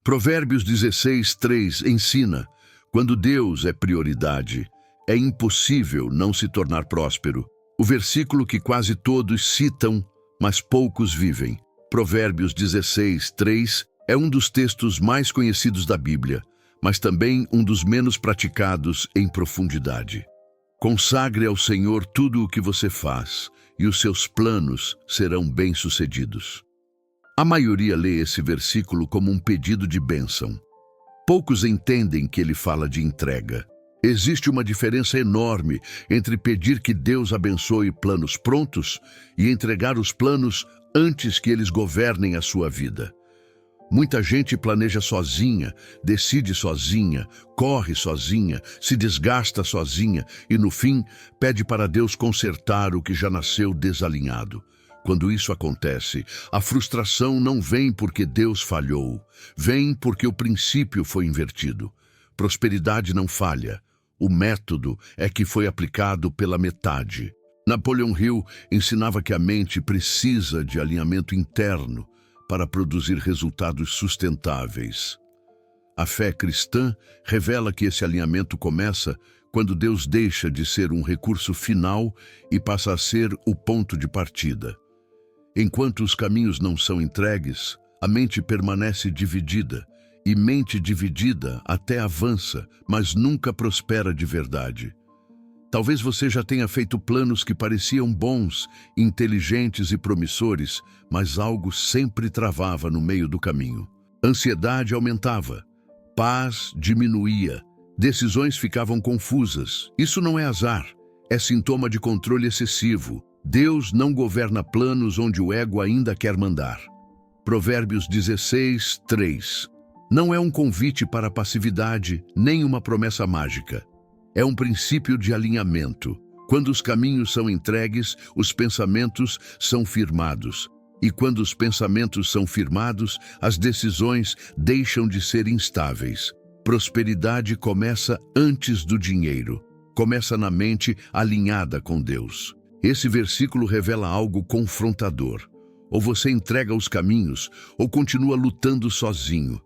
Provérbios 16:3 ensina: quando Deus é prioridade, é impossível não se tornar próspero. O versículo que quase todos citam, mas poucos vivem. Provérbios 16:3 é um dos textos mais conhecidos da Bíblia, mas também um dos menos praticados em profundidade. Consagre ao Senhor tudo o que você faz, e os seus planos serão bem-sucedidos. A maioria lê esse versículo como um pedido de bênção. Poucos entendem que ele fala de entrega. Existe uma diferença enorme entre pedir que Deus abençoe planos prontos e entregar os planos antes que eles governem a sua vida. Muita gente planeja sozinha, decide sozinha, corre sozinha, se desgasta sozinha e, no fim, pede para Deus consertar o que já nasceu desalinhado. Quando isso acontece, a frustração não vem porque Deus falhou, vem porque o princípio foi invertido. Prosperidade não falha, o método é que foi aplicado pela metade. Napoleon Hill ensinava que a mente precisa de alinhamento interno para produzir resultados sustentáveis. A fé cristã revela que esse alinhamento começa quando Deus deixa de ser um recurso final e passa a ser o ponto de partida. Enquanto os caminhos não são entregues, a mente permanece dividida, e mente dividida até avança, mas nunca prospera de verdade. Talvez você já tenha feito planos que pareciam bons, inteligentes e promissores, mas algo sempre travava no meio do caminho. Ansiedade aumentava, paz diminuía, decisões ficavam confusas. Isso não é azar, é sintoma de controle excessivo. Deus não governa planos onde o ego ainda quer mandar. Provérbios 16:3. Não é um convite para a passividade, nem uma promessa mágica. É um princípio de alinhamento. Quando os caminhos são entregues, os pensamentos são firmados. E quando os pensamentos são firmados, as decisões deixam de ser instáveis. Prosperidade começa antes do dinheiro. Começa na mente alinhada com Deus. Esse versículo revela algo confrontador. Ou você entrega os caminhos, ou continua lutando sozinho.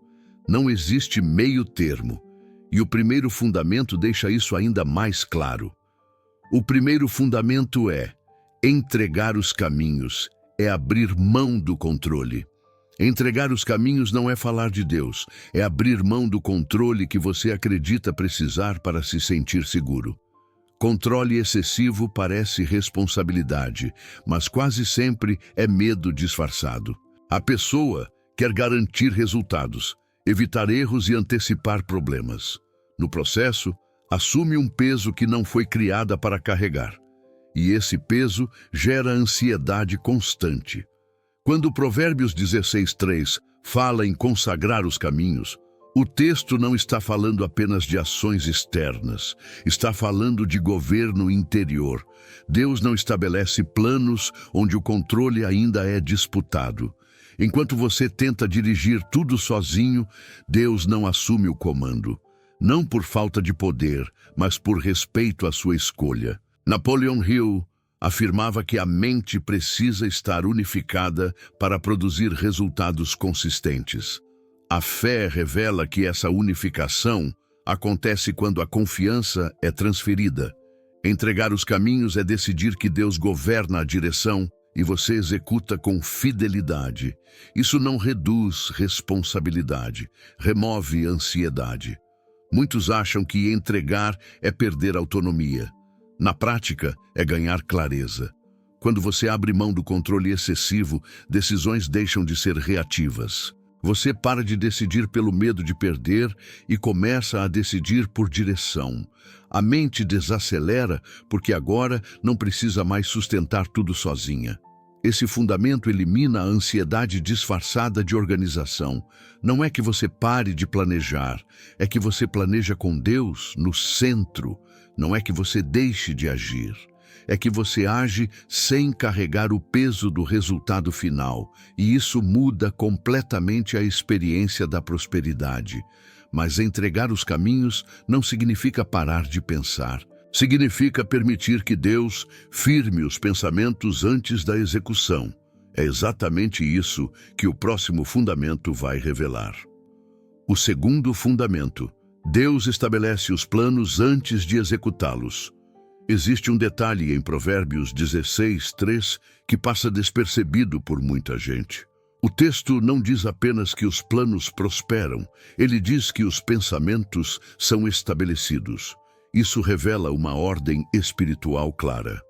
Não existe meio termo. E o primeiro fundamento deixa isso ainda mais claro. O primeiro fundamento é: entregar os caminhos, é abrir mão do controle. Entregar os caminhos não é falar de Deus, é abrir mão do controle que você acredita precisar para se sentir seguro. Controle excessivo parece responsabilidade, mas quase sempre é medo disfarçado. A pessoa quer garantir resultados, evitar erros e antecipar problemas. No processo, assume um peso que não foi criada para carregar. E esse peso gera ansiedade constante. Quando Provérbios 16:3 fala em consagrar os caminhos, o texto não está falando apenas de ações externas, está falando de governo interior. Deus não estabelece planos onde o controle ainda é disputado. Enquanto você tenta dirigir tudo sozinho, Deus não assume o comando. Não por falta de poder, mas por respeito à sua escolha. Napoleon Hill afirmava que a mente precisa estar unificada para produzir resultados consistentes. A fé revela que essa unificação acontece quando a confiança é transferida. Entregar os caminhos é decidir que Deus governa a direção e você executa com fidelidade. Isso não reduz responsabilidade, remove ansiedade. Muitos acham que entregar é perder autonomia. Na prática, é ganhar clareza. Quando você abre mão do controle excessivo, decisões deixam de ser reativas. Você para de decidir pelo medo de perder e começa a decidir por direção. A mente desacelera porque agora não precisa mais sustentar tudo sozinha. Esse fundamento elimina a ansiedade disfarçada de organização. Não é que você pare de planejar, é que você planeja com Deus no centro. Não é que você deixe de agir, é que você age sem carregar o peso do resultado final. E isso muda completamente a experiência da prosperidade. Mas entregar os caminhos não significa parar de pensar. Significa permitir que Deus firme os pensamentos antes da execução. É exatamente isso que o próximo fundamento vai revelar. O segundo fundamento: Deus estabelece os planos antes de executá-los. Existe um detalhe em Provérbios 16:3 que passa despercebido por muita gente. O texto não diz apenas que os planos prosperam, ele diz que os pensamentos são estabelecidos. Isso revela uma ordem espiritual clara.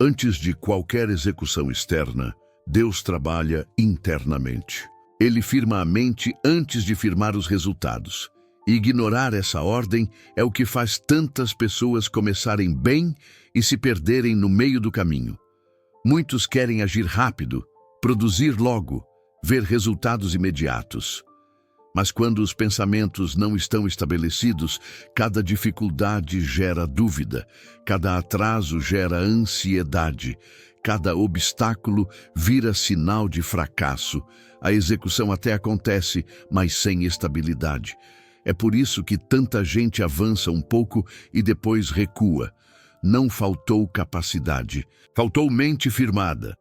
Antes de qualquer execução externa, Deus trabalha internamente. Ele firma a mente antes de firmar os resultados. Ignorar essa ordem é o que faz tantas pessoas começarem bem e se perderem no meio do caminho. Muitos querem agir rápido, produzir logo, ver resultados imediatos. Mas quando os pensamentos não estão estabelecidos, cada dificuldade gera dúvida, cada atraso gera ansiedade, cada obstáculo vira sinal de fracasso. A execução até acontece, mas sem estabilidade. É por isso que tanta gente avança um pouco e depois recua. Não faltou capacidade, faltou mente firmada.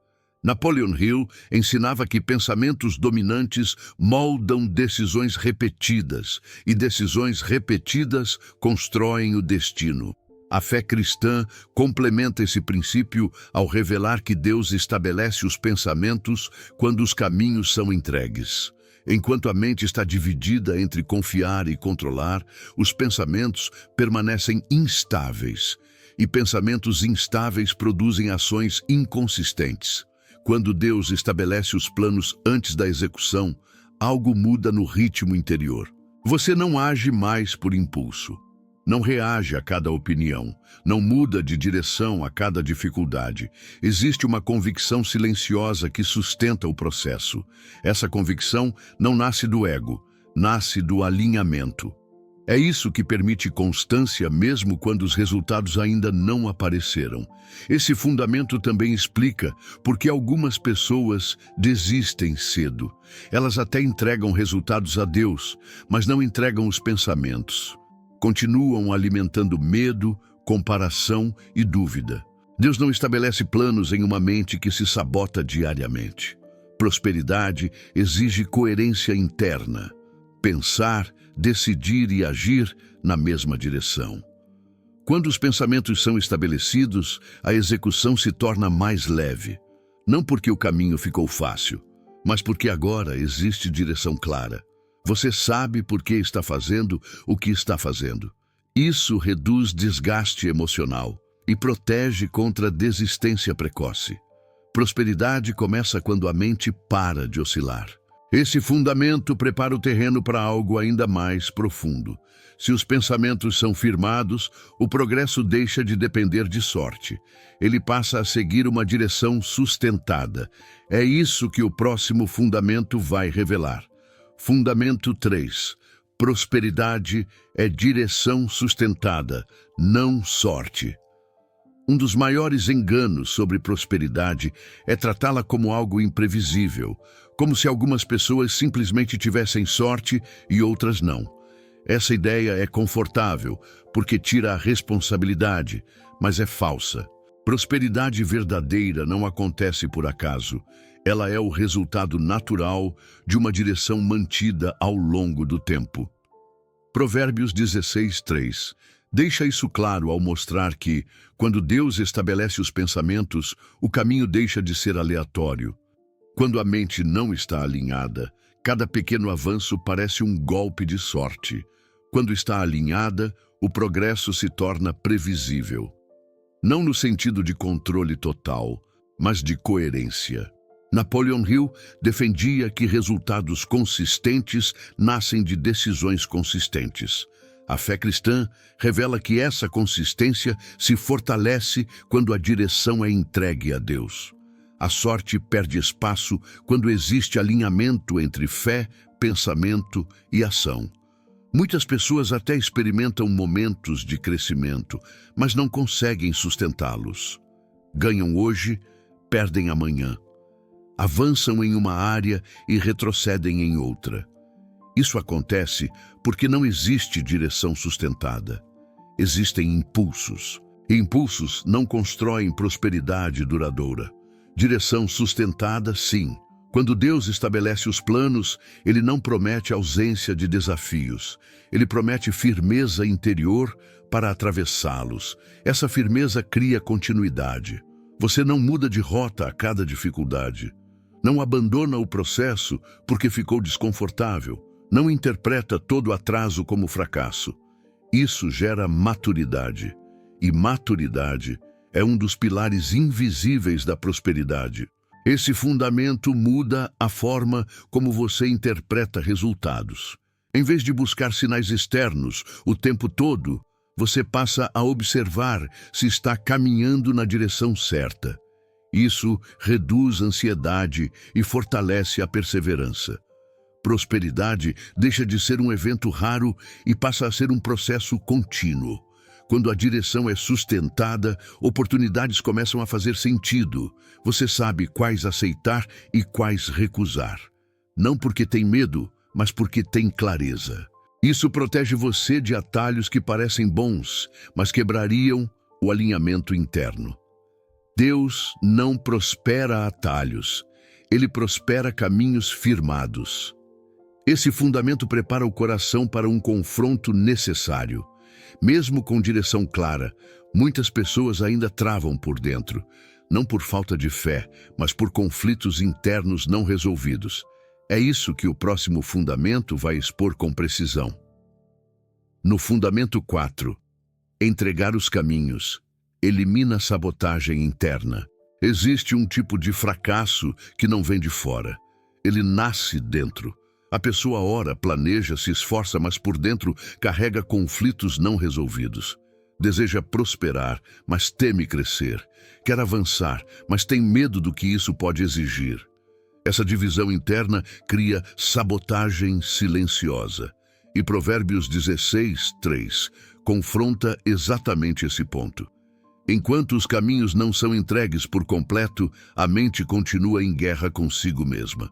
Napoleon Hill ensinava que pensamentos dominantes moldam decisões repetidas, e decisões repetidas constroem o destino. A fé cristã complementa esse princípio ao revelar que Deus estabelece os pensamentos quando os caminhos são entregues. Enquanto a mente está dividida entre confiar e controlar, os pensamentos permanecem instáveis, e pensamentos instáveis produzem ações inconsistentes. Quando Deus estabelece os planos antes da execução, algo muda no ritmo interior. Você não age mais por impulso. Não reage a cada opinião, não muda de direção a cada dificuldade. Existe uma convicção silenciosa que sustenta o processo. Essa convicção não nasce do ego, nasce do alinhamento. É isso que permite constância mesmo quando os resultados ainda não apareceram. Esse fundamento também explica por que algumas pessoas desistem cedo. Elas até entregam resultados a Deus, mas não entregam os pensamentos. Continuam alimentando medo, comparação e dúvida. Deus não estabelece planos em uma mente que se sabota diariamente. Prosperidade exige coerência interna. Pensar, decidir e agir na mesma direção. Quando os pensamentos são estabelecidos, a execução se torna mais leve. Não porque o caminho ficou fácil, mas porque agora existe direção clara. Você sabe por que está fazendo o que está fazendo. Isso reduz desgaste emocional e protege contra desistência precoce. Prosperidade começa quando a mente para de oscilar. Esse fundamento prepara o terreno para algo ainda mais profundo. Se os pensamentos são firmados, o progresso deixa de depender de sorte. Ele passa a seguir uma direção sustentada. É isso que o próximo fundamento vai revelar. Fundamento 3. Prosperidade é direção sustentada, não sorte. Um dos maiores enganos sobre prosperidade é tratá-la como algo imprevisível, como se algumas pessoas simplesmente tivessem sorte e outras não. Essa ideia é confortável, porque tira a responsabilidade, mas é falsa. Prosperidade verdadeira não acontece por acaso. Ela é o resultado natural de uma direção mantida ao longo do tempo. Provérbios 16:3 deixa isso claro ao mostrar que, quando Deus estabelece os pensamentos, o caminho deixa de ser aleatório. Quando a mente não está alinhada, cada pequeno avanço parece um golpe de sorte. Quando está alinhada, o progresso se torna previsível. Não no sentido de controle total, mas de coerência. Napoleon Hill defendia que resultados consistentes nascem de decisões consistentes. A fé cristã revela que essa consistência se fortalece quando a direção é entregue a Deus. A sorte perde espaço quando existe alinhamento entre fé, pensamento e ação. Muitas pessoas até experimentam momentos de crescimento, mas não conseguem sustentá-los. Ganham hoje, perdem amanhã. Avançam em uma área e retrocedem em outra. Isso acontece porque não existe direção sustentada. Existem impulsos. E impulsos não constroem prosperidade duradoura. Direção sustentada, sim. Quando Deus estabelece os planos, Ele não promete ausência de desafios. Ele promete firmeza interior para atravessá-los. Essa firmeza cria continuidade. Você não muda de rota a cada dificuldade. Não abandona o processo porque ficou desconfortável. Não interpreta todo atraso como fracasso. Isso gera maturidade. E maturidade é um dos pilares invisíveis da prosperidade. Esse fundamento muda a forma como você interpreta resultados. Em vez de buscar sinais externos o tempo todo, você passa a observar se está caminhando na direção certa. Isso reduz a ansiedade e fortalece a perseverança. Prosperidade deixa de ser um evento raro e passa a ser um processo contínuo. Quando a direção é sustentada, oportunidades começam a fazer sentido. Você sabe quais aceitar e quais recusar. Não porque tem medo, mas porque tem clareza. Isso protege você de atalhos que parecem bons, mas quebrariam o alinhamento interno. Deus não prospera atalhos. Ele prospera caminhos firmados. Esse fundamento prepara o coração para um confronto necessário. Mesmo com direção clara, muitas pessoas ainda travam por dentro, não por falta de fé, mas por conflitos internos não resolvidos. É isso que o próximo fundamento vai expor com precisão. No fundamento 4, entregar os caminhos, elimina a sabotagem interna. Existe um tipo de fracasso que não vem de fora. Ele nasce dentro. A pessoa ora, planeja, se esforça, mas por dentro carrega conflitos não resolvidos. Deseja prosperar, mas teme crescer. Quer avançar, mas tem medo do que isso pode exigir. Essa divisão interna cria sabotagem silenciosa. E Provérbios 16:3 confronta exatamente esse ponto. Enquanto os caminhos não são entregues por completo, a mente continua em guerra consigo mesma.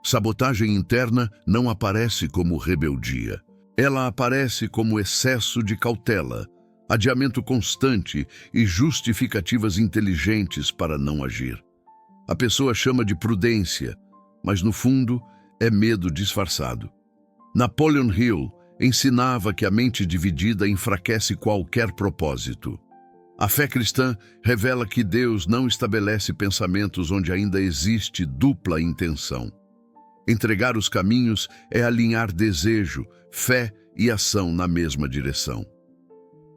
Sabotagem interna não aparece como rebeldia. Ela aparece como excesso de cautela, adiamento constante e justificativas inteligentes para não agir. A pessoa chama de prudência, mas no fundo é medo disfarçado. Napoleon Hill ensinava que a mente dividida enfraquece qualquer propósito. A fé cristã revela que Deus não estabelece pensamentos onde ainda existe dupla intenção. Entregar os caminhos é alinhar desejo, fé e ação na mesma direção.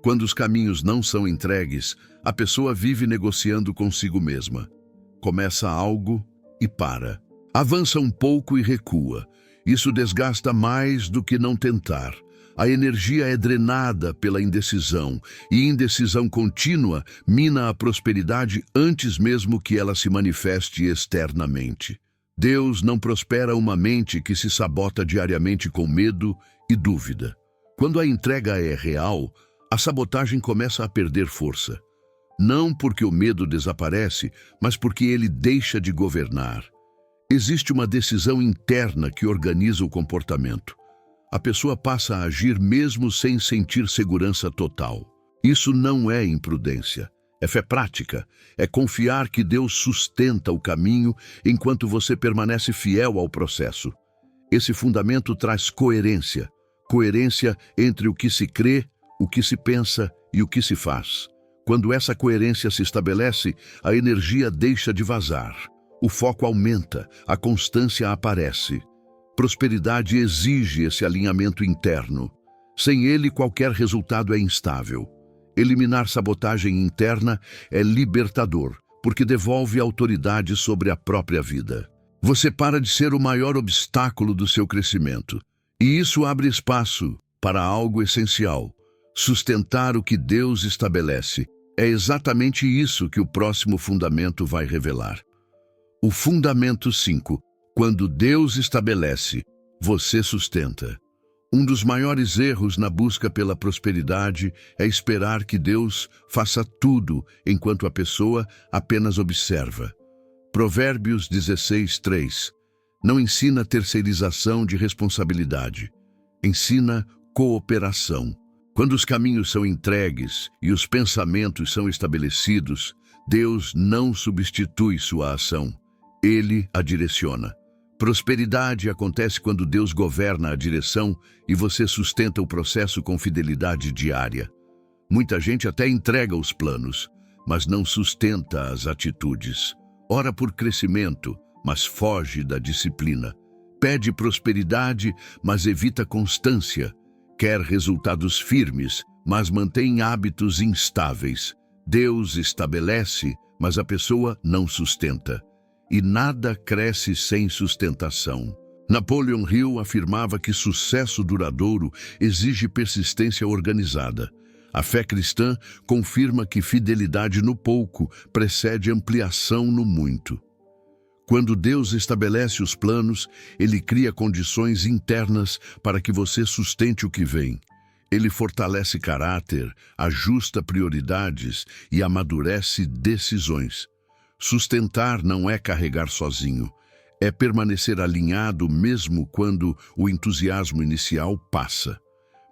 Quando os caminhos não são entregues, a pessoa vive negociando consigo mesma. Começa algo e para. Avança um pouco e recua. Isso desgasta mais do que não tentar. A energia é drenada pela indecisão, e indecisão contínua mina a prosperidade antes mesmo que ela se manifeste externamente. Deus não prospera uma mente que se sabota diariamente com medo e dúvida. Quando a entrega é real, a sabotagem começa a perder força. Não porque o medo desaparece, mas porque ele deixa de governar. Existe uma decisão interna que organiza o comportamento. A pessoa passa a agir mesmo sem sentir segurança total. Isso não é imprudência. É fé prática, é confiar que Deus sustenta o caminho enquanto você permanece fiel ao processo. Esse fundamento traz coerência, coerência entre o que se crê, o que se pensa e o que se faz. Quando essa coerência se estabelece, a energia deixa de vazar, o foco aumenta, a constância aparece. Prosperidade exige esse alinhamento interno. Sem ele, qualquer resultado é instável. Eliminar sabotagem interna é libertador, porque devolve autoridade sobre a própria vida. Você para de ser o maior obstáculo do seu crescimento. E isso abre espaço para algo essencial: sustentar o que Deus estabelece. É exatamente isso que o próximo fundamento vai revelar. O fundamento 5. Quando Deus estabelece, você sustenta. Um dos maiores erros na busca pela prosperidade é esperar que Deus faça tudo enquanto a pessoa apenas observa. Provérbios 16:3 não ensina terceirização de responsabilidade, ensina cooperação. Quando os caminhos são entregues e os pensamentos são estabelecidos, Deus não substitui sua ação, Ele a direciona. Prosperidade acontece quando Deus governa a direção e você sustenta o processo com fidelidade diária. Muita gente até entrega os planos, mas não sustenta as atitudes. Ora por crescimento, mas foge da disciplina. Pede prosperidade, mas evita constância. Quer resultados firmes, mas mantém hábitos instáveis. Deus estabelece, mas a pessoa não sustenta. E nada cresce sem sustentação. Napoleon Hill afirmava que sucesso duradouro exige persistência organizada. A fé cristã confirma que fidelidade no pouco precede ampliação no muito. Quando Deus estabelece os planos, Ele cria condições internas para que você sustente o que vem. Ele fortalece caráter, ajusta prioridades e amadurece decisões. Sustentar não é carregar sozinho, é permanecer alinhado mesmo quando o entusiasmo inicial passa.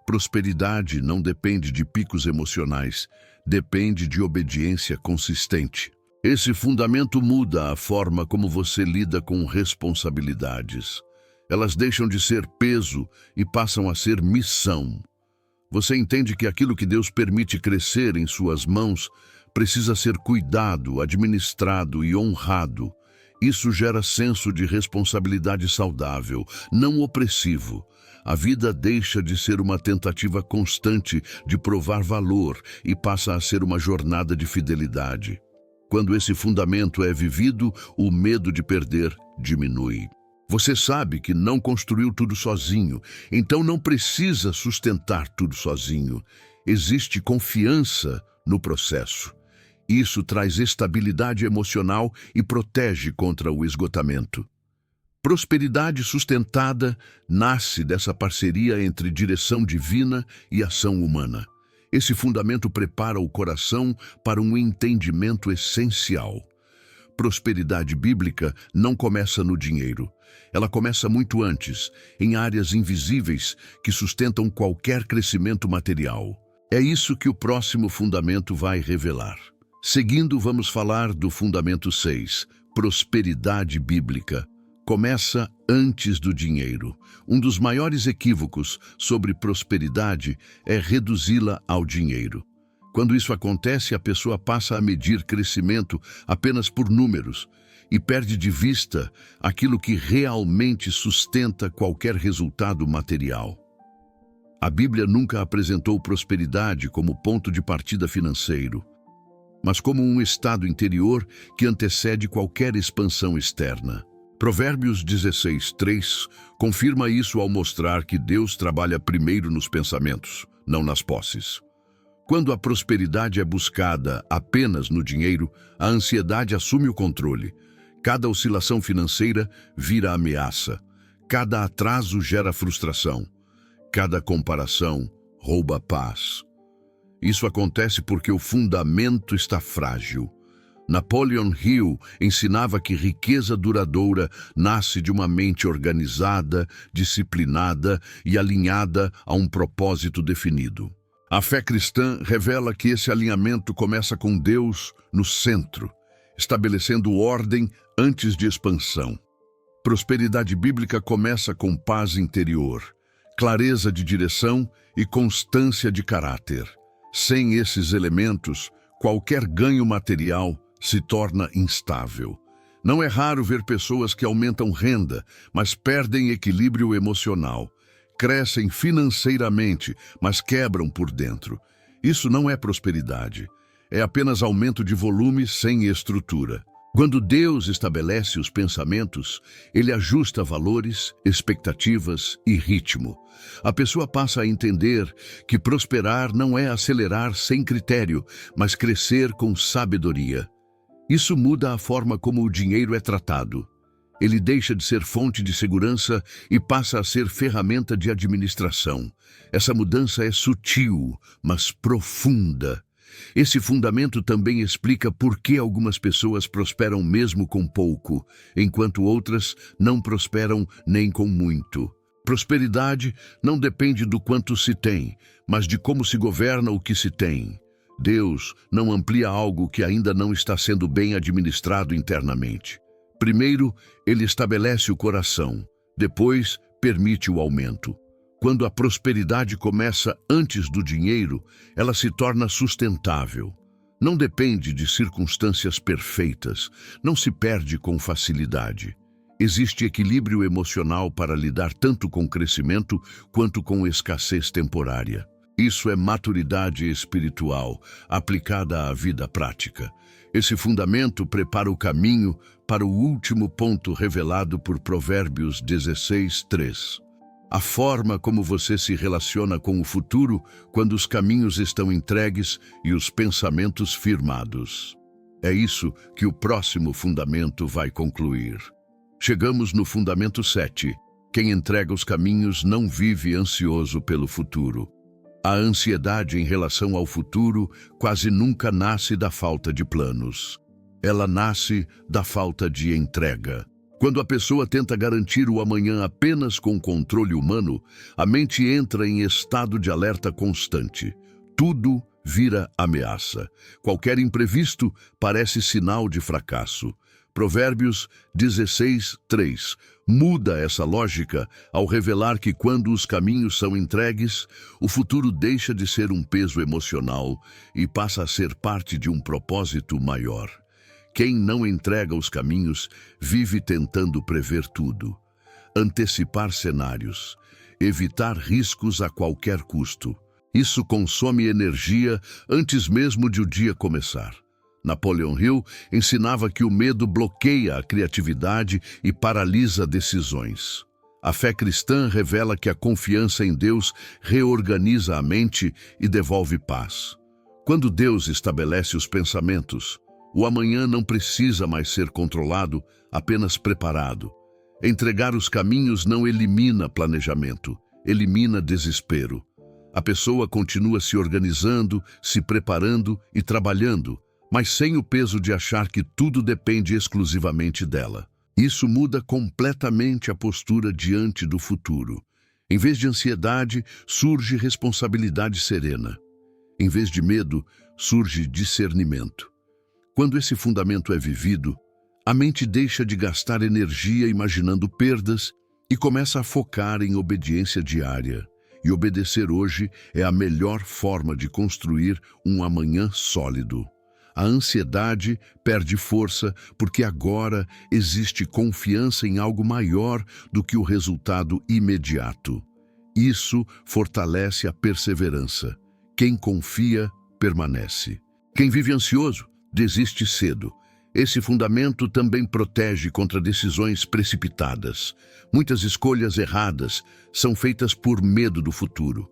Prosperidade não depende de picos emocionais, depende de obediência consistente. Esse fundamento muda a forma como você lida com responsabilidades. Elas deixam de ser peso e passam a ser missão. Você entende que aquilo que Deus permite crescer em suas mãos precisa ser cuidado, administrado e honrado. Isso gera senso de responsabilidade saudável, não opressivo. A vida deixa de ser uma tentativa constante de provar valor e passa a ser uma jornada de fidelidade. Quando esse fundamento é vivido, o medo de perder diminui. Você sabe que não construiu tudo sozinho, então não precisa sustentar tudo sozinho. Existe confiança no processo. Isso traz estabilidade emocional e protege contra o esgotamento. Prosperidade sustentada nasce dessa parceria entre direção divina e ação humana. Esse fundamento prepara o coração para um entendimento essencial. Prosperidade bíblica não começa no dinheiro. Ela começa muito antes, em áreas invisíveis que sustentam qualquer crescimento material. É isso que o próximo fundamento vai revelar. Seguindo, vamos falar do fundamento 6, prosperidade bíblica. Começa antes do dinheiro. Um dos maiores equívocos sobre prosperidade é reduzi-la ao dinheiro. Quando isso acontece, a pessoa passa a medir crescimento apenas por números e perde de vista aquilo que realmente sustenta qualquer resultado material. A Bíblia nunca apresentou prosperidade como ponto de partida financeiro, mas como um estado interior que antecede qualquer expansão externa. Provérbios 16:3 confirma isso ao mostrar que Deus trabalha primeiro nos pensamentos, não nas posses. Quando a prosperidade é buscada apenas no dinheiro, a ansiedade assume o controle. Cada oscilação financeira vira ameaça. Cada atraso gera frustração. Cada comparação rouba a paz. Isso acontece porque o fundamento está frágil. Napoleon Hill ensinava que riqueza duradoura nasce de uma mente organizada, disciplinada e alinhada a um propósito definido. A fé cristã revela que esse alinhamento começa com Deus no centro, estabelecendo ordem antes de expansão. Prosperidade bíblica começa com paz interior, clareza de direção e constância de caráter. Sem esses elementos, qualquer ganho material se torna instável. Não é raro ver pessoas que aumentam renda, mas perdem equilíbrio emocional. Crescem financeiramente, mas quebram por dentro. Isso não é prosperidade. É apenas aumento de volume sem estrutura. Quando Deus estabelece os pensamentos, Ele ajusta valores, expectativas e ritmo. A pessoa passa a entender que prosperar não é acelerar sem critério, mas crescer com sabedoria. Isso muda a forma como o dinheiro é tratado. Ele deixa de ser fonte de segurança e passa a ser ferramenta de administração. Essa mudança é sutil, mas profunda. Esse fundamento também explica por que algumas pessoas prosperam mesmo com pouco, enquanto outras não prosperam nem com muito. Prosperidade não depende do quanto se tem, mas de como se governa o que se tem. Deus não amplia algo que ainda não está sendo bem administrado internamente. Primeiro, ele estabelece o coração, depois permite o aumento. Quando a prosperidade começa antes do dinheiro, ela se torna sustentável. Não depende de circunstâncias perfeitas, não se perde com facilidade. Existe equilíbrio emocional para lidar tanto com crescimento quanto com escassez temporária. Isso é maturidade espiritual, aplicada à vida prática. Esse fundamento prepara o caminho para o último ponto revelado por Provérbios 16:3. A forma como você se relaciona com o futuro quando os caminhos estão entregues e os pensamentos firmados. É isso que o próximo fundamento vai concluir. Chegamos no fundamento 7. Quem entrega os caminhos não vive ansioso pelo futuro. A ansiedade em relação ao futuro quase nunca nasce da falta de planos. Ela nasce da falta de entrega. Quando a pessoa tenta garantir o amanhã apenas com controle humano, a mente entra em estado de alerta constante. Tudo vira ameaça. Qualquer imprevisto parece sinal de fracasso. Provérbios 16:3 muda essa lógica ao revelar que quando os caminhos são entregues, o futuro deixa de ser um peso emocional e passa a ser parte de um propósito maior. Quem não entrega os caminhos vive tentando prever tudo, antecipar cenários, evitar riscos a qualquer custo. Isso consome energia antes mesmo de o dia começar. Napoleon Hill ensinava que o medo bloqueia a criatividade e paralisa decisões. A fé cristã revela que a confiança em Deus reorganiza a mente e devolve paz. Quando Deus estabelece os pensamentos, o amanhã não precisa mais ser controlado, apenas preparado. Entregar os caminhos não elimina planejamento, elimina desespero. A pessoa continua se organizando, se preparando e trabalhando, mas sem o peso de achar que tudo depende exclusivamente dela. Isso muda completamente a postura diante do futuro. Em vez de ansiedade, surge responsabilidade serena. Em vez de medo, surge discernimento. Quando esse fundamento é vivido, a mente deixa de gastar energia imaginando perdas e começa a focar em obediência diária. E obedecer hoje é a melhor forma de construir um amanhã sólido. A ansiedade perde força porque agora existe confiança em algo maior do que o resultado imediato. Isso fortalece a perseverança. Quem confia, permanece. Quem vive ansioso, desiste cedo. Esse fundamento também protege contra decisões precipitadas. Muitas escolhas erradas são feitas por medo do futuro.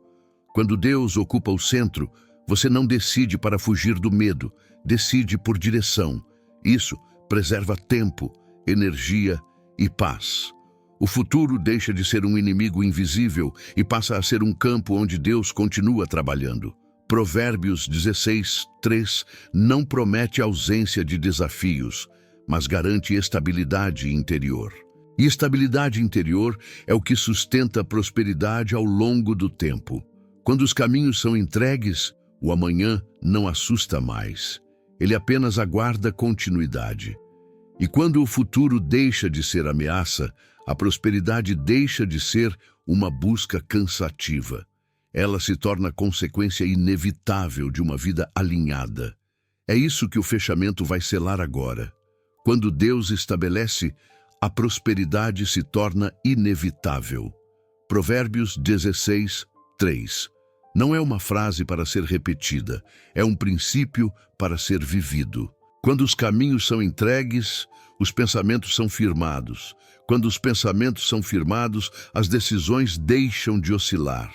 Quando Deus ocupa o centro, você não decide para fugir do medo, decide por direção. Isso preserva tempo, energia e paz. O futuro deixa de ser um inimigo invisível e passa a ser um campo onde Deus continua trabalhando. Provérbios 16:3 não promete ausência de desafios, mas garante estabilidade interior. E estabilidade interior é o que sustenta a prosperidade ao longo do tempo. Quando os caminhos são entregues, o amanhã não assusta mais. Ele apenas aguarda continuidade. E quando o futuro deixa de ser ameaça, a prosperidade deixa de ser uma busca cansativa. Ela se torna consequência inevitável de uma vida alinhada. É isso que o fechamento vai selar agora. Quando Deus estabelece, a prosperidade se torna inevitável. Provérbios 16:3 não é uma frase para ser repetida, é um princípio para ser vivido. Quando os caminhos são entregues, os pensamentos são firmados. Quando os pensamentos são firmados, as decisões deixam de oscilar.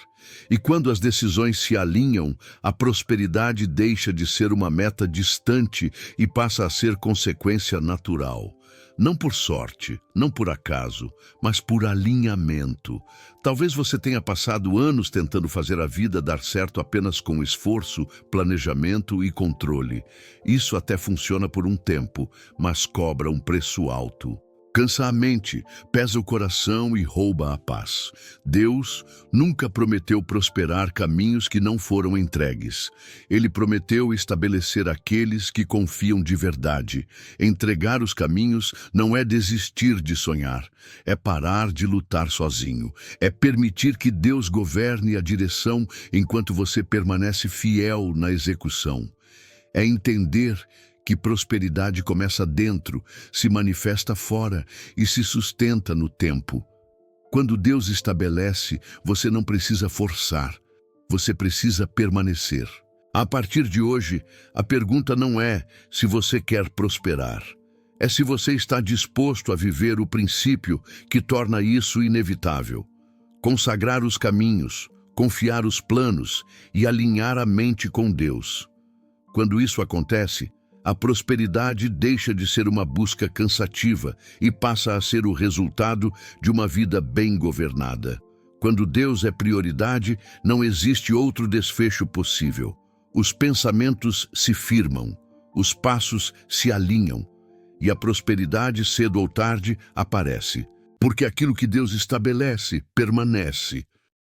E quando as decisões se alinham, a prosperidade deixa de ser uma meta distante e passa a ser consequência natural. Não por sorte, não por acaso, mas por alinhamento. Talvez você tenha passado anos tentando fazer a vida dar certo apenas com esforço, planejamento e controle. Isso até funciona por um tempo, mas cobra um preço alto. Cansa a mente, pesa o coração e rouba a paz. Deus nunca prometeu prosperar caminhos que não foram entregues. Ele prometeu estabelecer aqueles que confiam de verdade. Entregar os caminhos não é desistir de sonhar, é parar de lutar sozinho. É permitir que Deus governe a direção enquanto você permanece fiel na execução. É entender que prosperidade começa dentro, se manifesta fora e se sustenta no tempo. Quando Deus estabelece, você não precisa forçar, você precisa permanecer. A partir de hoje, a pergunta não é se você quer prosperar, é se você está disposto a viver o princípio que torna isso inevitável. Consagrar os caminhos, confiar os planos e alinhar a mente com Deus. Quando isso acontece, a prosperidade deixa de ser uma busca cansativa e passa a ser o resultado de uma vida bem governada. Quando Deus é prioridade, não existe outro desfecho possível. Os pensamentos se firmam, os passos se alinham e a prosperidade, cedo ou tarde, aparece. Porque aquilo que Deus estabelece permanece.